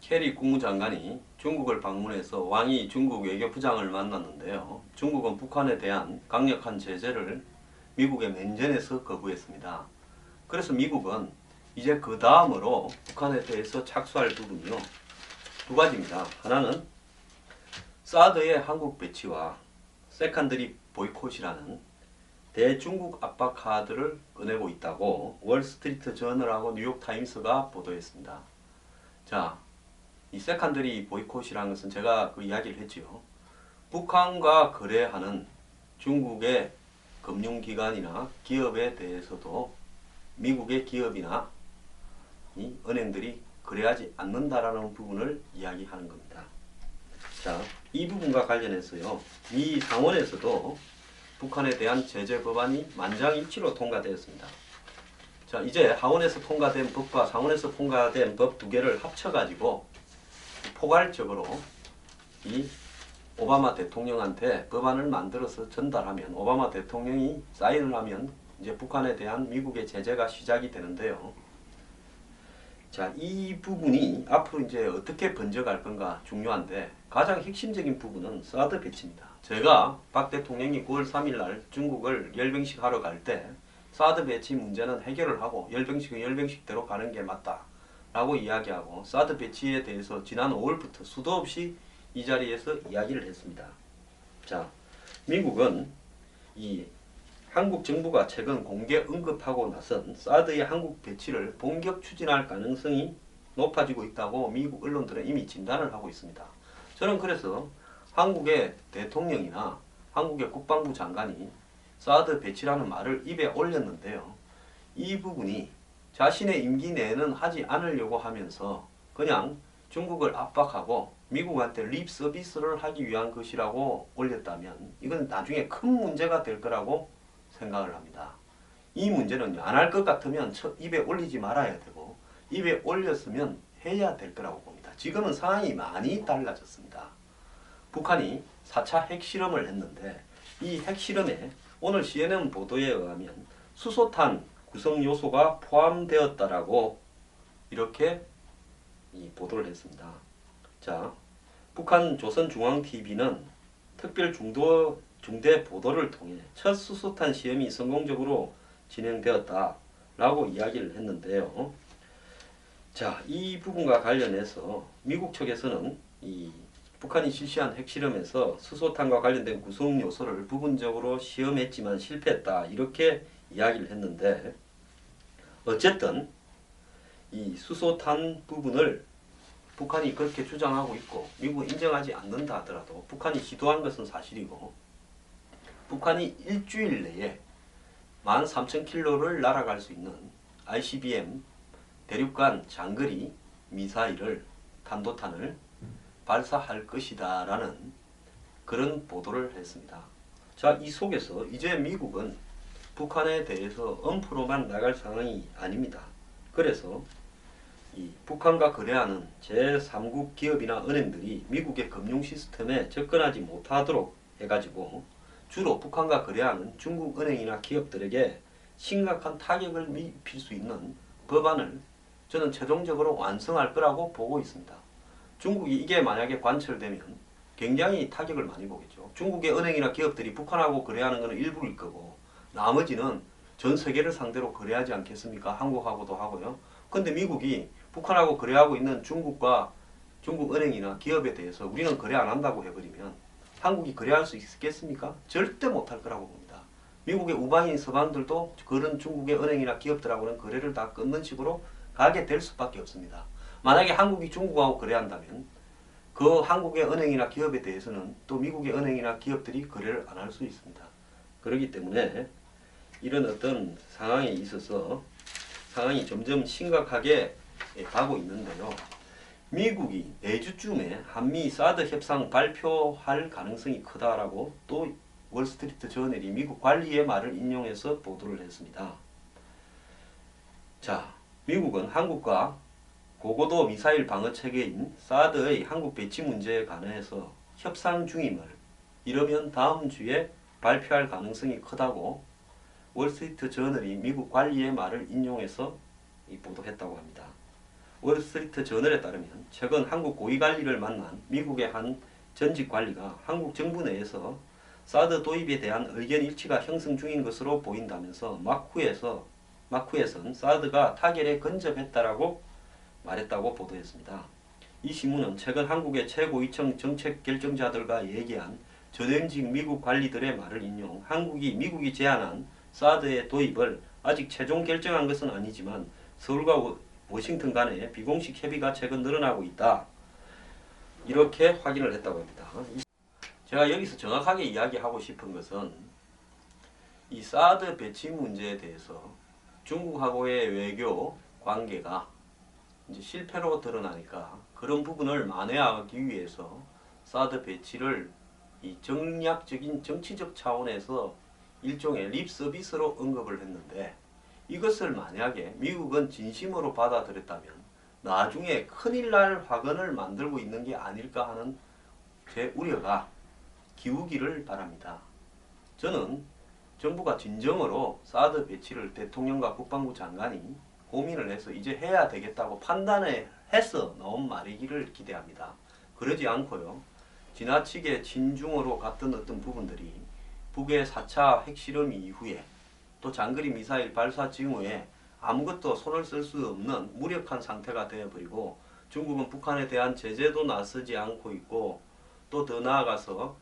캐리 국무장관이 중국을 방문해서 왕이 중국 외교부장을 만났는데요. 중국은 북한에 대한 강력한 제재를 미국에 맹전에서 거부했습니다. 그래서 미국은 이제 그 다음으로 북한에 대해서 착수할 부분이요. 두 가지입니다. 하나는 사드의 한국 배치와 세컨더리 보이콧이라는 대중국 압박 카드를 꺼내고 있다고 월스트리트 저널하고 뉴욕타임스가 보도했습니다. 자, 이 세컨더리 보이콧이라는 것은 제가 그 이야기를 했지요. 북한과 거래하는 중국의 금융기관이나 기업에 대해서도 미국의 기업이나 이 은행들이 거래하지 않는다라는 부분을 이야기하는 겁니다. 자, 이 부분과 관련해서요. 미 상원에서도 북한에 대한 제재 법안이 만장일치로 통과되었습니다. 자, 이제 하원에서 통과된 법과 상원에서 통과된 법 두 개를 합쳐가지고 포괄적으로 이 오바마 대통령한테 법안을 만들어서 전달하면 오바마 대통령이 사인을 하면 이제 북한에 대한 미국의 제재가 시작이 되는데요. 자, 이 부분이 앞으로 이제 어떻게 번져갈 건가 중요한데 가장 핵심적인 부분은 사드 배치입니다. 제가 박 대통령이 9월 3일 날 중국을 열병식 하러 갈 때 사드 배치 문제는 해결을 하고 열병식은 열병식대로 가는 게 맞다 라고 이야기하고 사드 배치에 대해서 지난 5월부터 수도 없이 이 자리에서 이야기를 했습니다. 자, 미국은 이 한국 정부가 최근 공개 언급하고 나선 사드의 한국 배치를 본격 추진할 가능성이 높아지고 있다고 미국 언론들은 이미 진단을 하고 있습니다. 저는 그래서 한국의 대통령이나 한국의 국방부 장관이 사드 배치라는 말을 입에 올렸는데요. 이 부분이 자신의 임기 내에는 하지 않으려고 하면서 그냥 중국을 압박하고 미국한테 립 서비스를 하기 위한 것이라고 올렸다면 이건 나중에 큰 문제가 될 거라고 생각을 합니다. 이 문제는 안 할 것 같으면 입에 올리지 말아야 되고 입에 올렸으면 해야 될 거라고 봅니다. 지금은 상황이 많이 달라졌습니다. 북한이 4차 핵실험을 했는데 이 핵실험에 오늘 CNN 보도에 의하면 수소탄 구성 요소가 포함되었다라고 이렇게 보도를 했습니다. 자, 북한 조선중앙TV는 특별 중대 보도를 통해 첫 수소탄 시험이 성공적으로 진행되었다라고 이야기를 했는데요. 자, 이 부분과 관련해서 미국 측에서는 이 북한이 실시한 핵실험에서 수소탄과 관련된 구성 요소를 부분적으로 시험했지만 실패했다 이렇게 이야기를 했는데 어쨌든 이 수소탄 부분을 북한이 그렇게 주장하고 있고 미국은 인정하지 않는다 하더라도 북한이 시도한 것은 사실이고 북한이 일주일 내에 13,000km를 날아갈 수 있는 ICBM 대륙간 장거리 미사일을 탄도탄을 발사할 것이다 라는 그런 보도를 했습니다. 자, 이 속에서 이제 미국은 북한에 대해서 엄프로만 나갈 상황이 아닙니다. 그래서 이 북한과 거래하는 제3국 기업이나 은행들이 미국의 금융 시스템에 접근하지 못하도록 해가지고 주로 북한과 거래하는 중국 은행이나 기업들에게 심각한 타격을 미칠 수 있는 법안을 저는 최종적으로 완성할 거라고 보고 있습니다. 중국이 이게 만약에 관철되면 굉장히 타격을 많이 보겠죠. 중국의 은행이나 기업들이 북한하고 거래하는 것은 일부일 거고 나머지는 전 세계를 상대로 거래하지 않겠습니까? 한국하고도 하고요. 근데 미국이 북한하고 거래하고 있는 중국과 중국 은행이나 기업에 대해서 우리는 거래 안 한다고 해버리면 한국이 거래할 수 있겠습니까? 절대 못할 거라고 봅니다. 미국의 우방인 서방들도 그런 중국의 은행이나 기업들하고는 거래를 다 끊는 식으로 가게 될 수밖에 없습니다. 만약에 한국이 중국하고 거래한다면 그 한국의 은행이나 기업에 대해서는 또 미국의 은행이나 기업들이 거래를 안 할 수 있습니다. 그렇기 때문에 이런 어떤 상황에 있어서 상황이 점점 심각하게 가고 있는데요. 미국이 내주쯤에 한미 사드 협상 발표할 가능성이 크다라고 또 월스트리트 저널이 미국 관리의 말을 인용해서 보도를 했습니다. 자, 미국은 한국과 고고도 미사일 방어 체계인 사드의 한국 배치 문제에 관해서 협상 중임을 이러면 다음 주에 발표할 가능성이 크다고 월스트리트 저널이 미국 관리의 말을 인용해서 보도했다고 합니다. 월스트리트 저널에 따르면 최근 한국 고위관리를 만난 미국의 한 전직 관리가 한국 정부 내에서 사드 도입에 대한 의견 일치가 형성 중인 것으로 보인다면서 마쿠에선 사드가 타결에 근접했다라고 말했다고 보도했습니다. 이 신문은 최근 한국의 최고위층 정책 결정자들과 얘기한 전현직 미국 관리들의 말을 인용, 미국이 제안한 사드의 도입을 아직 최종 결정한 것은 아니지만 서울과 워싱턴 간의 비공식 협의가 최근 늘어나고 있다. 이렇게 확인을 했다고 합니다. 제가 여기서 정확하게 이야기하고 싶은 것은 이 사드 배치 문제에 대해서 중국하고의 외교 관계가 이제 실패로 드러나니까 그런 부분을 만회하기 위해서 사드 배치를 이 정략적인 정치적 차원에서 일종의 립 서비스로 언급을 했는데, 이것을 만약에 미국은 진심으로 받아들였다면 나중에 큰일 날 화근을 만들고 있는 게 아닐까 하는 제 우려가 기우기를 바랍니다. 저는 정부가 진정으로 사드 배치를 대통령과 국방부 장관이 고민을 해서 이제 해야 되겠다고 판단을 해서 나온 말이기를 기대합니다. 그러지 않고요, 지나치게 친중으로 갔던 어떤 부분들이 북의 4차 핵실험 이후에 또 장거리 미사일 발사 징후에 아무것도 손을 쓸 수 없는 무력한 상태가 되어버리고, 중국은 북한에 대한 제재도 나서지 않고 있고, 또 더 나아가서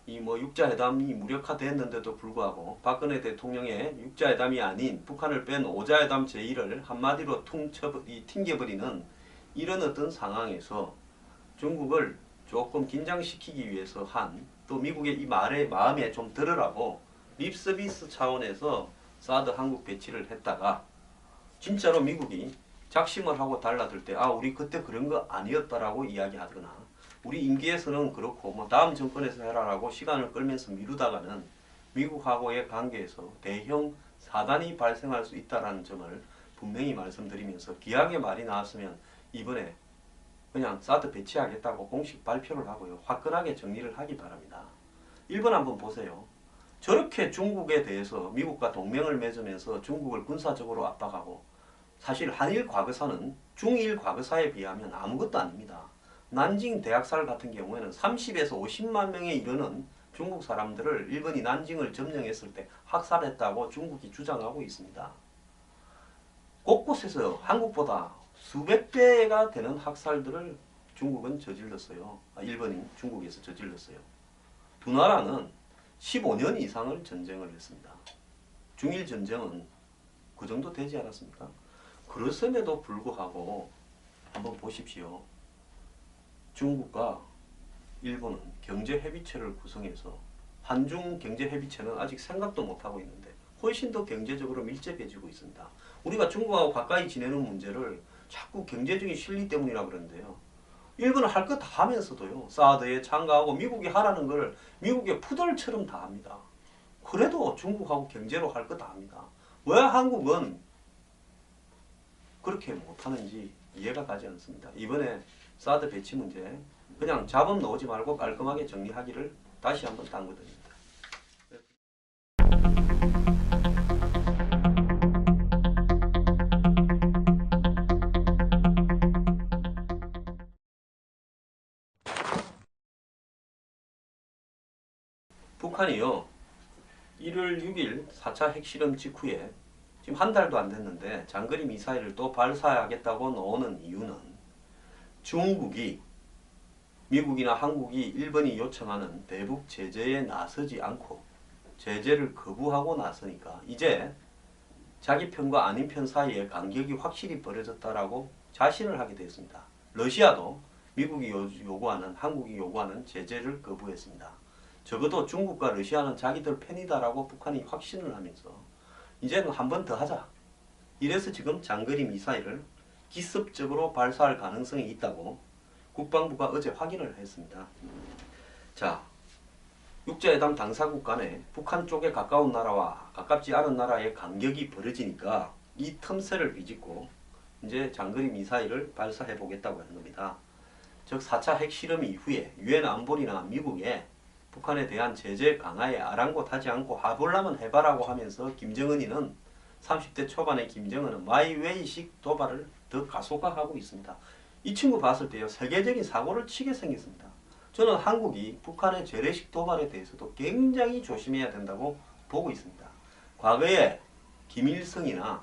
육자회담이 무력화됐는데도 불구하고 박근혜 대통령의 육자회담이 아닌 북한을 뺀 오자회담 제1을 한마디로 튕겨버리는 이런 어떤 상황에서 중국을 조금 긴장시키기 위해서 또 미국의 이 말에 마음에 좀 들으라고 립서비스 차원에서 사드 한국 배치를 했다가 진짜로 미국이 작심을 하고 달라들 때 우리 그때 그런 거 아니었다라고 이야기하거나, 우리 임기에서는 그렇고 다음 정권에서 해라라고 시간을 끌면서 미루다가는 미국하고의 관계에서 대형 사단이 발생할 수 있다는 점을 분명히 말씀드리면서, 기왕에 말이 나왔으면 이번에 그냥 사드 배치하겠다고 공식 발표를 하고요, 화끈하게 정리를 하기 바랍니다. 일본 한번 보세요. 저렇게 중국에 대해서 미국과 동맹을 맺으면서 중국을 군사적으로 압박하고, 사실 한일 과거사는 중일 과거사에 비하면 아무것도 아닙니다. 난징 대학살 같은 경우에는 30에서 50만 명에 이르는 중국 사람들을 일본이 난징을 점령했을 때 학살했다고 중국이 주장하고 있습니다. 곳곳에서 한국보다 수백 배가 되는 학살들을 중국은 저질렀어요. 일본이 중국에서 저질렀어요. 두 나라는 15년 이상을 전쟁을 했습니다. 중일 전쟁은 그 정도 되지 않았습니까? 그렇음에도 불구하고 한번 보십시오. 중국과 일본은 경제협의체를 구성해서 한중 경제협의체는 아직 생각도 못하고 있는데 훨씬 더 경제적으로 밀접해지고 있습니다. 우리가 중국하고 가까이 지내는 문제를 자꾸 경제적인 실리 때문이라 그러는데요, 일본은 할 것 다 하면서도요, 사드에 참가하고 미국이 하라는 걸 미국의 푸들처럼 다 합니다. 그래도 중국하고 경제로 할 것 다 합니다. 왜 한국은 그렇게 못하는지 이해가 가지 않습니다. 이번에 사드 배치 문제 그냥 잡음 넣지 말고 깔끔하게 정리하기를 다시 한번 당부드립니다. 북한이요, 1월 6일 4차 핵실험 직후에 지금 한 달도 안 됐는데 장거리 미사일을 또 발사하겠다고 나오는 이유는 중국이, 미국이나 한국이, 일본이 요청하는 대북 제재에 나서지 않고 제재를 거부하고 나서니까 이제 자기 편과 아닌 편 사이에 간격이 확실히 벌어졌다라고 자신을 하게 되었습니다. 러시아도 미국이 요구하는, 한국이 요구하는 제재를 거부했습니다. 적어도 중국과 러시아는 자기들 편이다라고 북한이 확신을 하면서 이제는 한 번 더 하자. 이래서 지금 장거리 미사일을 기습적으로 발사할 가능성이 있다고 국방부가 어제 확인을 했습니다. 자, 육자회담 당사국 간에 북한 쪽에 가까운 나라와 가깝지 않은 나라의 간격이 벌어지니까 이 틈새를 비집고 이제 장거리 미사일을 발사해 보겠다고 하는 겁니다. 즉 4차 핵실험 이후에 유엔 안보리나 미국에 북한에 대한 제재 강화에 아랑곳하지 않고 해보려면 해봐라고 하면서 30대 초반의 김정은은 마이웨이식 도발을 더 가속화하고 있습니다. 이 친구 봤을 때요, 세계적인 사고를 치게 생겼습니다. 저는 한국이 북한의 재래식 도발에 대해서도 굉장히 조심해야 된다고 보고 있습니다. 과거에 김일성이나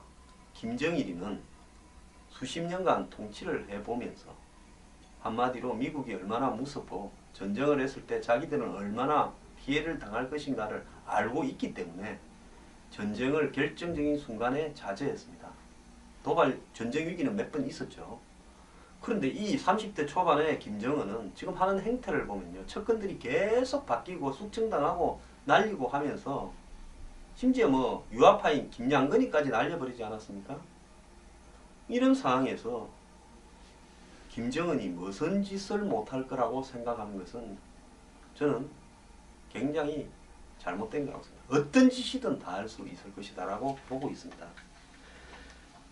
김정일이는 수십 년간 통치를 해보면서 한마디로 미국이 얼마나 무섭고 전쟁을 했을 때 자기들은 얼마나 피해를 당할 것인가를 알고 있기 때문에 전쟁을 결정적인 순간에 자제했습니다. 도발 전쟁 위기는 몇 번 있었죠. 그런데 이 30대 초반의 김정은은 지금 하는 행태를 보면요, 측근들이 계속 바뀌고 숙청당하고 날리고 하면서 심지어 뭐 유아파인 김양근이까지 날려버리지 않았습니까? 이런 상황에서 김정은이 무슨 짓을 못할 거라고 생각하는 것은 저는 굉장히 잘못된 거라고 생각합니다. 어떤 짓이든 다 할 수 있을 것이다 라고 보고 있습니다.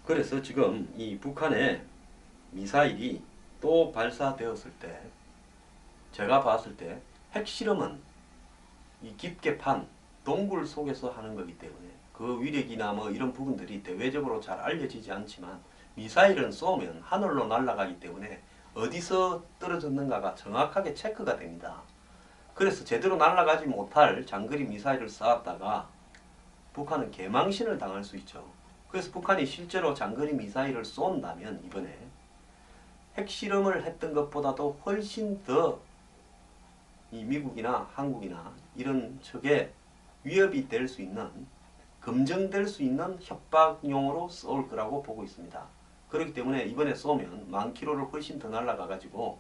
그래서 지금 이 북한의 미사일이 또 발사되었을 때 제가 봤을 때 핵실험은 이 깊게 판 동굴 속에서 하는 거기 때문에 그 위력이나 뭐 이런 부분들이 대외적으로 잘 알려지지 않지만 미사일은 쏘면 하늘로 날아가기 때문에 어디서 떨어졌는가가 정확하게 체크가 됩니다. 그래서 제대로 날아가지 못할 장거리 미사일을 쐈다가 북한은 개망신을 당할 수 있죠. 그래서 북한이 실제로 장거리 미사일을 쏜다면 이번에 핵실험을 했던 것보다도 훨씬 더 이 미국이나 한국이나 이런 측에 위협이 될 수 있는, 검증될 수 있는 협박용으로 쏠 거라고 보고 있습니다. 그렇기 때문에 이번에 쏘면 10,000km를 훨씬 더 날아가 가지고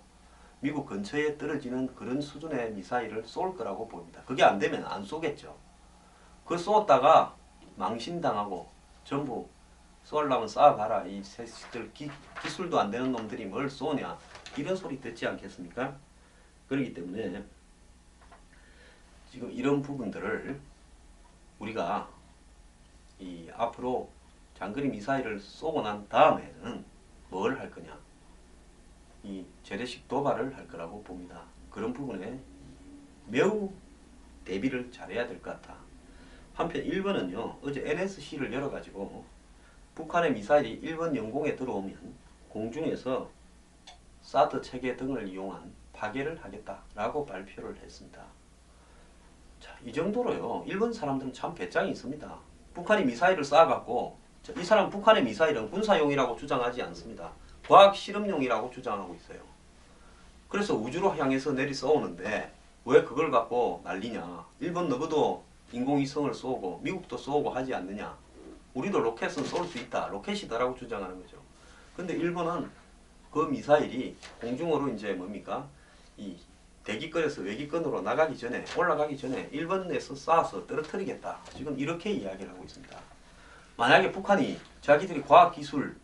미국 근처에 떨어지는 그런 수준의 미사일을 쏠 거라고 봅니다. 그게 안 되면 안 쏘겠죠. 그 쏘다가 망신당하고 전부 쏘려면 쏴봐라. 이 새끼들 기술도 안 되는 놈들이 뭘 쏘냐. 이런 소리 듣지 않겠습니까? 그렇기 때문에 지금 이런 부분들을 우리가 이 앞으로 장거리 미사일을 쏘고 난 다음에는 뭘 할 거냐. 이 재래식 도발을 할 거라고 봅니다. 그런 부분에 매우 대비를 잘해야 될 것 같다. 한편 일본은요, 어제 NSC를 열어가지고 북한의 미사일이 일본 영공에 들어오면 공중에서 사드 체계 등을 이용한 파괴를 하겠다라고 발표를 했습니다. 자, 이 정도로요, 일본 사람들은 참 배짱이 있습니다. 북한이 미사일을 쏴갖고, 이 사람 북한의 미사일은 군사용이라고 주장하지 않습니다. 과학 실험용이라고 주장하고 있어요. 그래서 우주로 향해서 내리 쏘는데 왜 그걸 갖고 난리냐. 일본 너희도 인공위성을 쏘고 미국도 쏘고 하지 않느냐. 우리도 로켓은 쏠 수 있다. 로켓이다라고 주장하는 거죠. 근데 일본은 그 미사일이 공중으로 이제 뭡니까? 이 대기권에서 외기권으로 나가기 전에, 올라가기 전에 일본에서 쏴서 떨어뜨리겠다. 지금 이렇게 이야기를 하고 있습니다. 만약에 북한이 자기들이 과학기술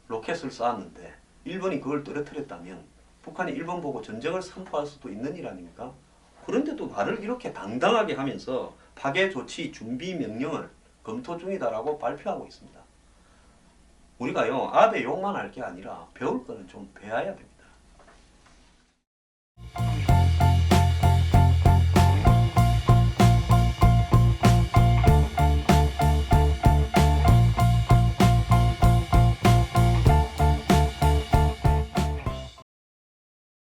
로켓을 쐈는데 일본이 그걸 떨어뜨렸다면 북한이 일본 보고 전쟁을 선포할 수도 있는 일 아닙니까? 그런데도 말을 이렇게 당당하게 하면서 파괴 조치 준비 명령을 검토 중이다라고 발표하고 있습니다. 우리가요, 아베 욕만 할 게 아니라 배울 거는 좀 배워야 됩니다.